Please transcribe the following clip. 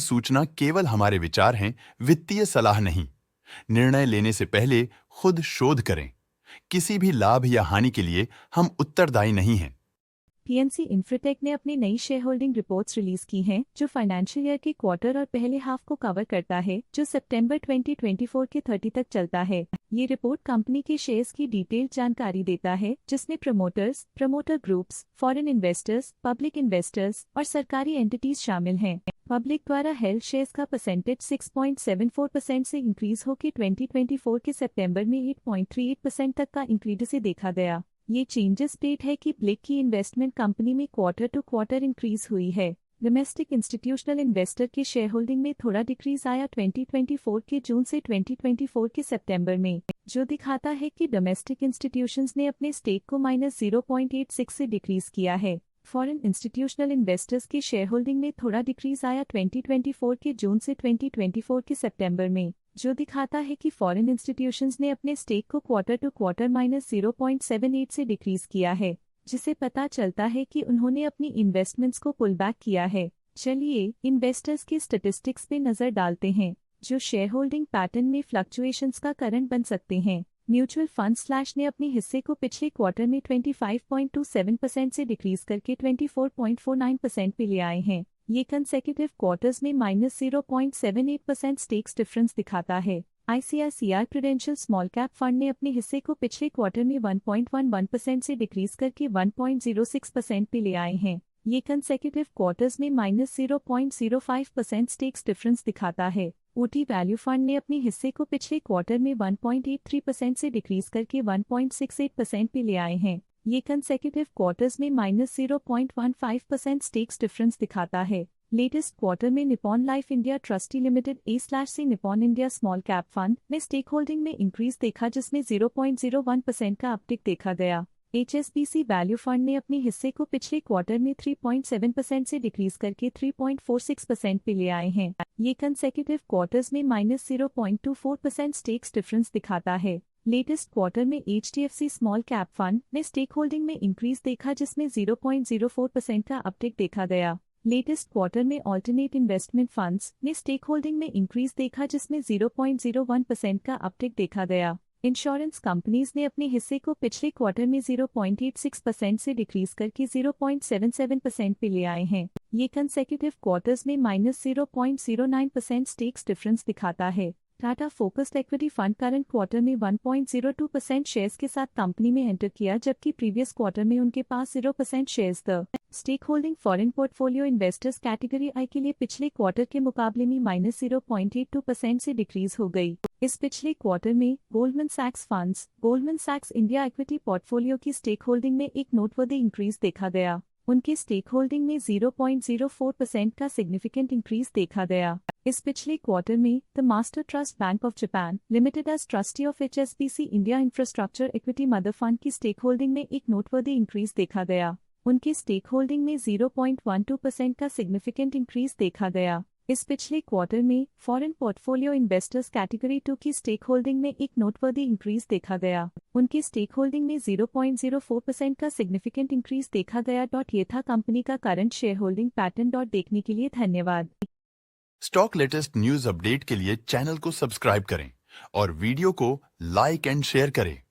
सूचना केवल हमारे विचार हैं, वित्तीय सलाह नहीं। निर्णय लेने से पहले खुद शोध करें। किसी भी लाभ या हानि के लिए हम उत्तरदायी नहीं हैं। पीएनसी इंफ्राटेक ने अपनी नई शेयर होल्डिंग रिपोर्ट्स रिलीज की हैं, जो फाइनेंशियल ईयर के क्वार्टर और पहले हाफ को कवर करता है, जो सितंबर 2024 के 30 तक चलता है। ये रिपोर्ट कंपनी के शेयर्स की डिटेल्ड जानकारी देता है, जिसमें promoters, promoter groups, foreign investors, public investors और सरकारी एंटिटीज शामिल हैं। पब्लिक द्वारा हेल्ड शेयर्स का परसेंटेज 6.74% से इंक्रीज होकर 2024 के सितंबर में 8.38% तक का इंक्रीज से देखा गया। ये चेंजेस डेट है कि ब्लिक की इन्वेस्टमेंट कंपनी में क्वार्टर टू क्वार्टर इंक्रीज हुई है। डोमेस्टिक इंस्टीट्यूशनल इन्वेस्टर के शेयर होल्डिंग में थोड़ा डिक्रीज आया 2024 के जून से 2024 के सितंबर में, जो दिखाता है कि डोमेस्टिक इंस्टीट्यूशंस ने अपने स्टेक को -0.86 से डिक्रीज किया है। फॉरेन इंस्टीट्यूशनल इन्वेस्टर्स के शेयर होल्डिंग में थोड़ा डिक्रीज आया 2024 के जून से 2024 के सितंबर में, जो दिखाता है कि फॉरेन इंस्टीट्यूशंस ने अपने स्टेक को क्वार्टर टू क्वार्टर -0.78 से डिक्रीज किया है, जिसे पता चलता है कि उन्होंने अपनी इन्वेस्टमेंट्स को पुल बैक किया है। चलिए इन्वेस्टर्स के स्टैटिस्टिक्स पे नजर डालते हैं, जो शेयर होल्डिंग पैटर्न में फ्लक्चुएशंस का कारण बन सकते हैं। म्यूचुअल फंड स्लैश ने अपने हिस्से को पिछले क्वार्टर में 25.27% से डिक्रीज करके 24.49% पे ले आए हैं। ये कंसेक्यूटिव क्वार्टर्स में -0.78% स्टेक्स डिफरेंस दिखाता है। ICICI prudential small cap fund ने अपने हिस्से को पिछले क्वार्टर में 1.11% से डिक्रीज करके 1.06% पे ले आए हैं। ये कंसेक्यूटिव क्वार्टर्स में -0.05% स्टेक्स डिफरेंस दिखाता है। ओटी वैल्यू फंड ने अपने हिस्से को पिछले क्वार्टर में 1.83% से डिक्रीज करके 1.68% पे ले आए हैं। ये कंसेक्यूटिव क्वार्टर्स में -0.15% स्टेक्स डिफरेंस दिखाता है। लेटेस्ट क्वार्टर में Nippon life India trustee limited A/C Nippon India small cap fund में स्टेक होल्डिंग में इंक्रीज देखा, जिसमें 0.01% का अपटिक देखा गया। HSBC वैल्यू फंड ने अपने हिस्से को पिछले क्वार्टर में 3.7% से डिक्रीज करके 3.46% पे ले आए हैं। ये कंसेक्यूटिव क्वार्टर्स में -0.24% स्टेक्स डिफरेंस दिखाता है। लेटेस्ट क्वार्टर में HDFC स्मॉल कैप फंड ने स्टेक होल्डिंग में इंक्रीज देखा, जिसमें 0.04% का अपटिक देखा गया। लेटेस्ट क्वार्टर में ऑल्टरनेट इन्वेस्टमेंट फंड्स ने स्टेक होल्डिंग में इंक्रीज देखा, जिसमें 0.01% का अपटिक देखा गया। इंश्योरेंस कंपनीज ने अपने हिस्से को पिछले क्वार्टर में 0.86% से डिक्रीज करके 0.77% पे ले आए हैं। ये कंसेक्यूटिव क्वार्टर्स में -0.09% स्टेक्स डिफरेंस दिखाता है। Tata focused equity fund current quarter में 1.02% शेयर्स के साथ कंपनी में एंटर किया, जबकि प्रीवियस क्वार्टर में उनके पास 0% शेयर्स थे। Stake holding foreign portfolio investors category I के लिए पिछले क्वार्टर के मुकाबले में -0.82% से डिक्रीज हो गई। इस पिछले क्वार्टर में Goldman सैक्स funds, Goldman सैक्स India equity portfolio की स्टेक होल्डिंग में एक नोटवर्दी इंक्रीज देखा गया। उनके स्टेक होल्डिंग में 0.04% का सिग्निफिकेंट इंक्रीज देखा गया। इस पिछले क्वार्टर में the Master Trust Bank of Japan Limited as trustee of HSBC India infrastructure equity mother fund की स्टेक होल्डिंग में एक नोटवर्दी इंक्रीज देखा गया। उनके स्टेक होल्डिंग में 0.12% का सिग्निफिकेंट इंक्रीज देखा गया। इस पिछले क्वार्टर में फॉरेन पोर्टफोलियो इन्वेस्टर्स कैटेगरी 2 की स्टेक होल्डिंग में एक नोटवर्दी इंक्रीज देखा गया। उनकी स्टेक होल्डिंग में 0.04% का सिग्निफिकेंट इंक्रीज देखा गया। ये था कंपनी का करंट शेयर होल्डिंग पैटर्न। देखने के लिए धन्यवाद। स्टॉक लेटेस्ट न्यूज अपडेट के लिए चैनल को सब्सक्राइब करें और वीडियो को लाइक एंड शेयर करें।